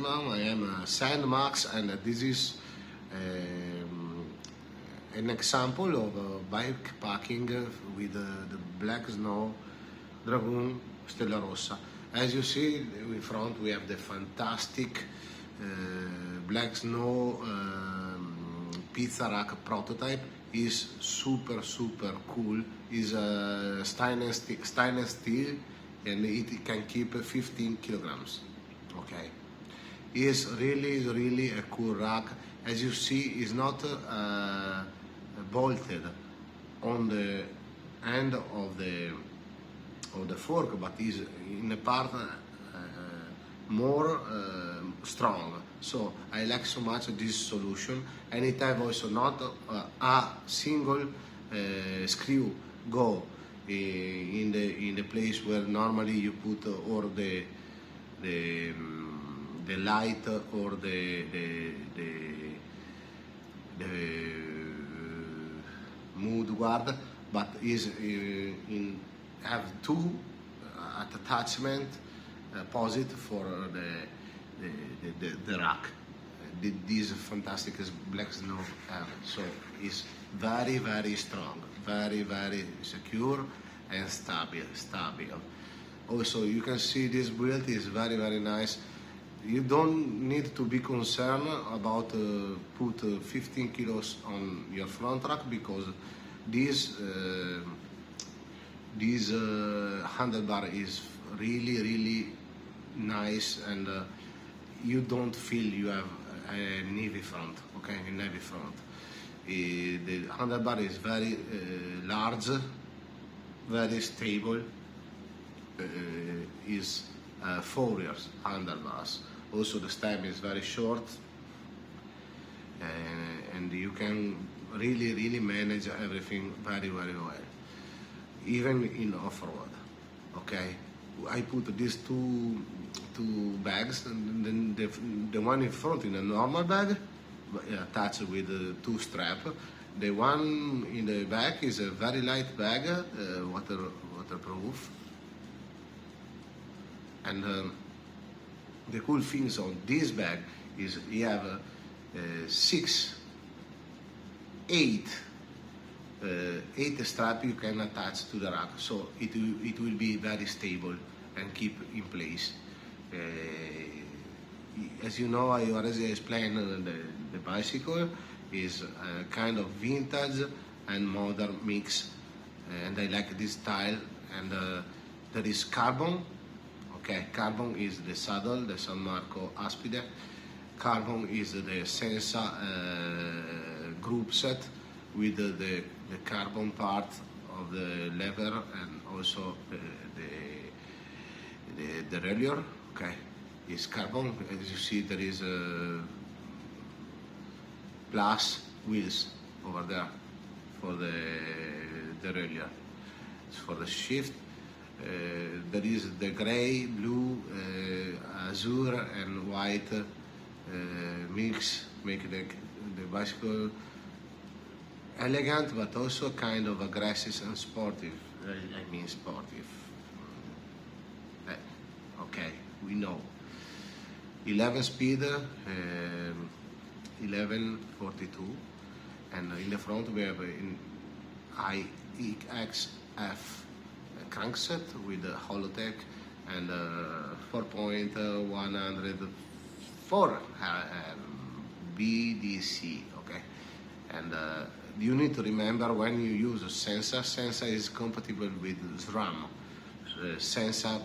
gentlemen, I am Sandmax, and this is an example of bike packing with the Blacknsow Dragoon StellaRossa. As you see in front, we have the fantastic Blacknsow pizza rack prototype. Is super cool. Is stainless steel, and it can keep 15 kilograms. Okay, is really a cool rack. As you see, is not bolted on the end of the fork, but is in a part more strong. So I like so much this solution, and it have also not a single screw go in the place where normally you put or the light or the mood guard, but is in have two attachment posit for the rack. This fantastic Blacknsow so is very strong, very secure and stable. Also, you can see this build is very nice. You don't need to be concerned about put 15 kilos on your front rack, because this handlebar is really nice, and you don't feel you have a heavy front. Okay, a heavy front. The handlebar is very large, very stable. Is 4 years handlebars. Also, the stem is very short, and you can really manage everything very well, even in off-road. Okay, I put these two bags, and then the one in front in a normal bag, attached with two straps. The one in the back is a very light bag, waterproof. And the cool things on this bag is you have eight straps you can attach to the rack, so it will be very stable and keep in place. As you know, I already explained the bicycle is a kind of vintage and modern mix, and I like this style. And there is carbon. Okay, carbon is the saddle, the San Marco Aspide. Carbon is the Sensa group set with the carbon part of the lever, and also the derailleur. Okay, is carbon. As you see, there is plus wheels over there for the derailleur. It's for the shift. There is the gray, blue, azure and white mix, make the bicycle elegant, but also kind of aggressive and sportive. I mean sportive. Okay, we know. 11 speed, 1142, and in the front we have an IXF crankset with the Holotech and 4.104 BDC. Okay, and you need to remember when you use Sensa is compatible with SRAM. Sensa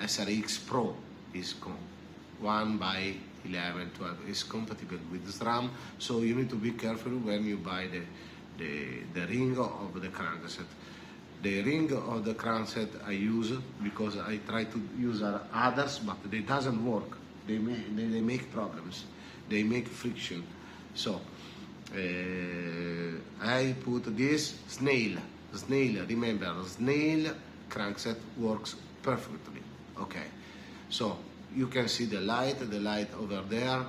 SRX Pro is 1/11/12 is compatible with SRAM, so you need to be careful when you buy the ring of the crankset. The ring of the crankset I use because I try to use others, but they doesn't work. They make problems. They make friction. So I put this snail. Remember, snail crankset works perfectly. Okay. So you can see the light over there.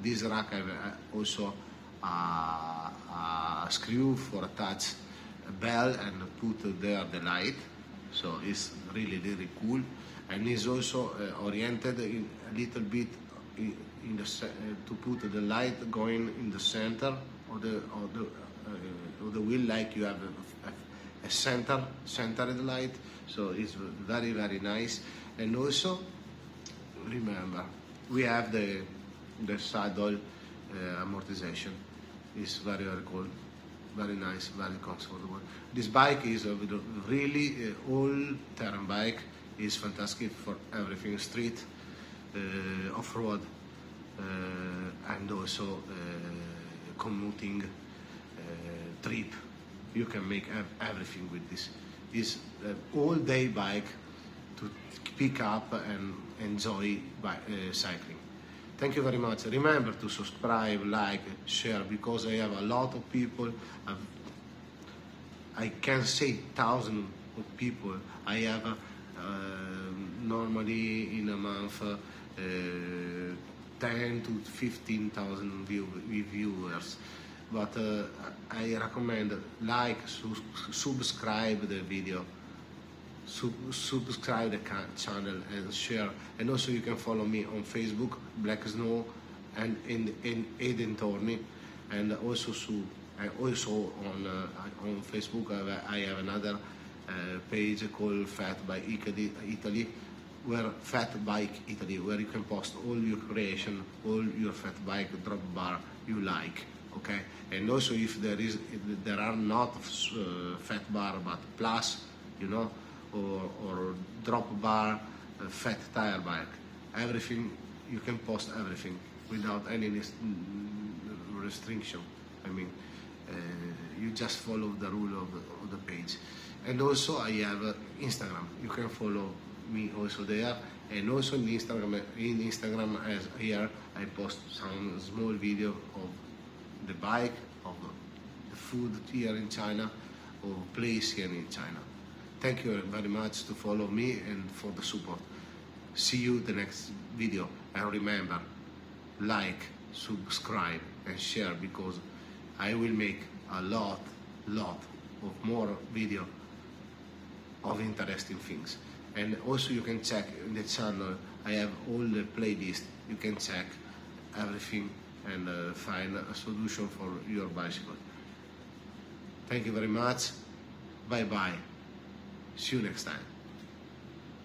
This rack have also a screw for attach bell and put there the light, so it's really cool, and is also oriented in a little bit in the to put the light going in the center of the wheel, like you have a centered light. So it's very, very nice. And also remember, we have the saddle amortization. It's very, very cool, very nice, very comfortable. This bike is a really all-terrain bike. It's fantastic for everything, street, off-road, and also commuting trip. You can make everything with this. It's an all-day bike to pick up and enjoy cycling. Thank you very much. Remember to subscribe, like, share, because I have a lot of people. I can say thousands of people. I have normally in a month 10 to 15,000 viewers. But I recommend like, subscribe the video, subscribe the channel and share. And also you can follow me on Facebook, Blacknsow, and in Eden Torney, and also on Facebook I have another page called Fat Bike Italy, where you can post all your creation, all your fat bike drop bar you like. Okay, and also if there are not fat bar but plus, or drop bar, fat tire bike, everything, you can post everything without any restriction. I mean, you just follow the rule of the page. And also I have Instagram. You can follow me also there. And also in Instagram as here I post some small video of the bike, of the food here in China, or place here in China. Thank you very much to follow me and for the support. See you the next video, and remember, like, subscribe and share, because I will make a lot of more video of interesting things. And also you can check in the channel, I have all the playlist. You can check everything and find a solution for your bicycle. Thank you very much. Bye bye. See you next time.